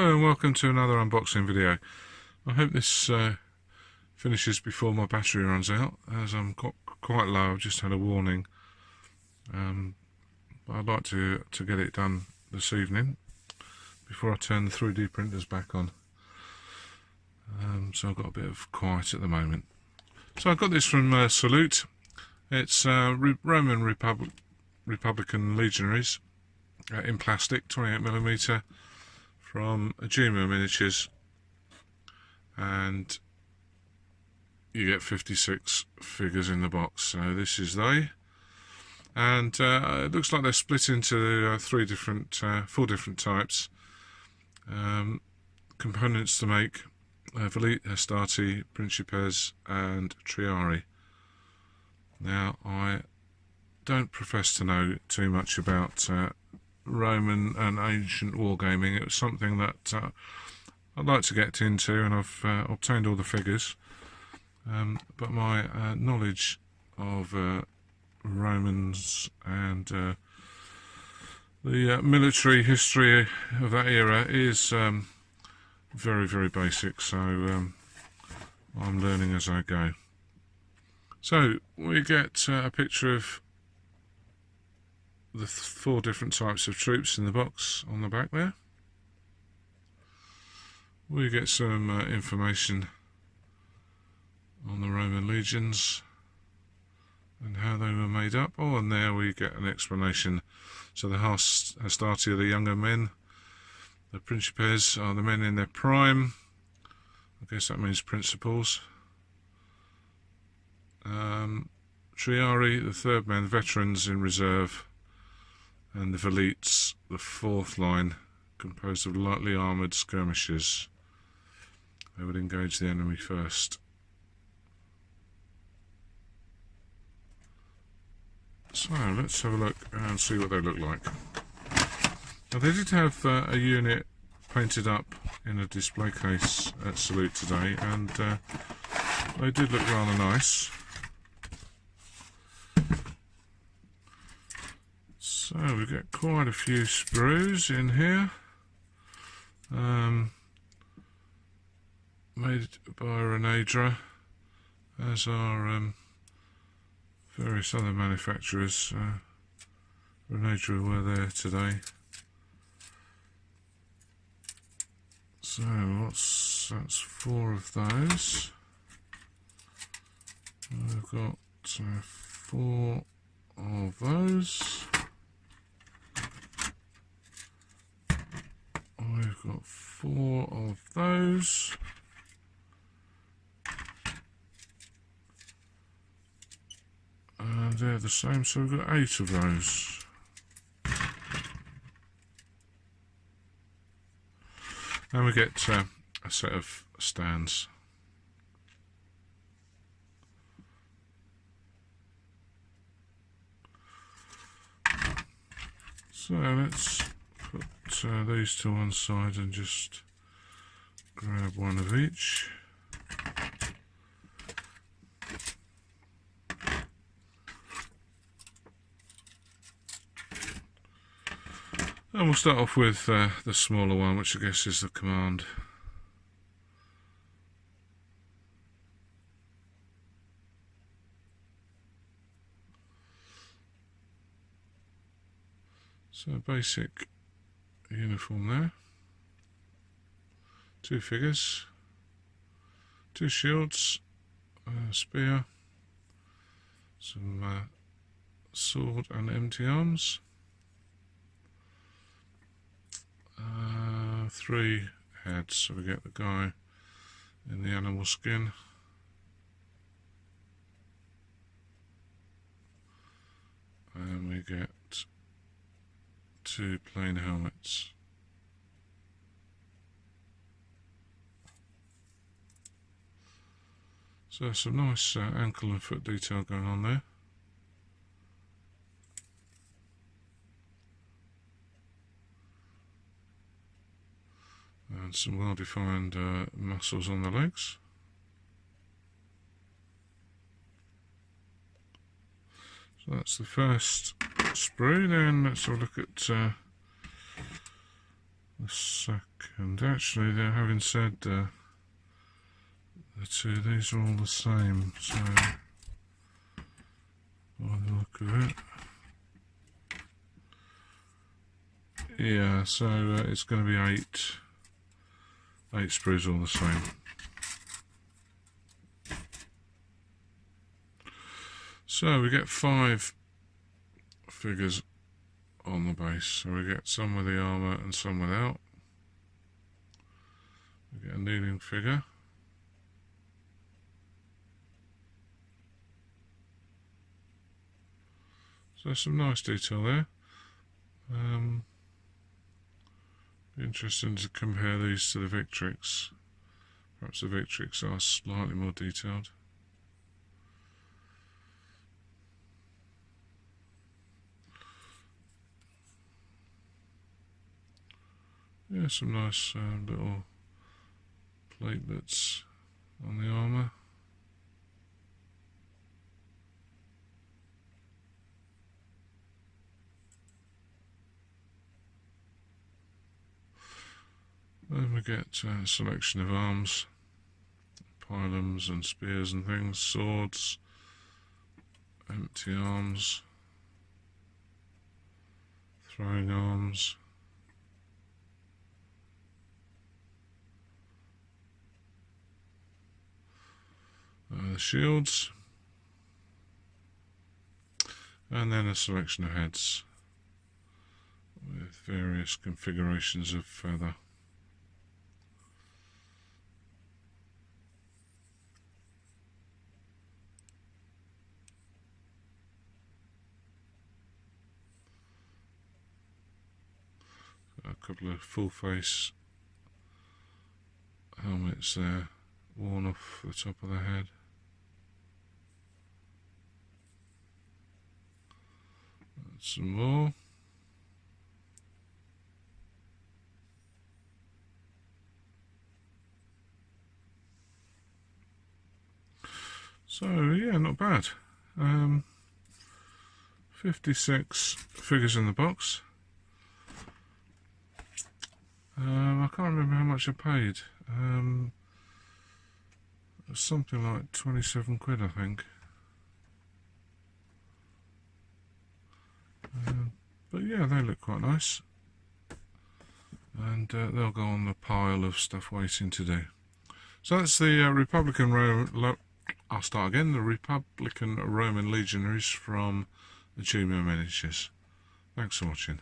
Hello and welcome to another unboxing video. I hope this finishes before my battery runs out, as I'm quite low. I've just had a warning, but I'd like to get it done this evening before I turn the 3D printers back on. So I've got a bit of quiet at the moment. So I got this from Salute. It's Roman Republican Legionaries in plastic, 28mm, from Agema Miniatures, and you get 56 figures in the box. So this is they, and it looks like they're split into four different types. Components to make Velite, Hastati, Principes and Triari. Now, I don't profess to know too much about Roman and ancient wargaming. It was something that I'd like to get into, and I've obtained all the figures, but my knowledge of Romans and the military history of that era is very, very basic, so I'm learning as I go. So we get a picture of the four different types of troops in the box on the back there. We get some information on the Roman legions and how they were made up. Oh, and there we get an explanation. So the Hastati are the younger men, the Principes are the men in their prime. I guess that means principals. Triari, the third men, veterans in reserve, and the Velites, the fourth line, composed of lightly armoured skirmishers. They would engage the enemy first. So let's have a look and see what they look like. Now, they did have a unit painted up in a display case at Salute today, and they did look rather nice. So we get quite a few sprues in here, made by Renadra, as are various other manufacturers. Renadra were there today. So that's four of those. We've got four of those. We've got four of those. And they're the same, so we've got 8 of those. And we get a set of stands. So let's put these to one side and just grab one of each. And we'll start off with the smaller one, which I guess is the command. So basic uniform there. 2 figures, 2 shields, a spear, some sword and empty arms. 3 heads, so we get the guy in the animal skin, and we get 2 plain helmets. So some nice ankle and foot detail going on there. And some well-defined muscles on the legs. So that's the first sprue. Then let's have a look at the a second. Actually, they're having said the two, these are all the same, so by the look of it. Yeah, so it's going to be eight sprues all the same. So we get 5 figures on the base. So we get some with the armour and some without. We get a kneeling figure. So some nice detail there. Be interesting to compare these to the Victrix. Perhaps the Victrix are slightly more detailed. Yeah, some nice little platelets on the armour. Then we get a selection of arms, pylons and spears and things, swords, empty arms, throwing arms, the shields, and then a selection of heads with various configurations of feather. A couple of full face helmets there, worn off the top of the head. And some more. So yeah, not bad. 56 figures in the box. I can't remember how much I paid. It was something like 27 quid, I think. But yeah, they look quite nice. And they'll go on the pile of stuff waiting to do. So that's the Republican the Republican Roman Legionaries from Agema Miniatures. Thanks for watching.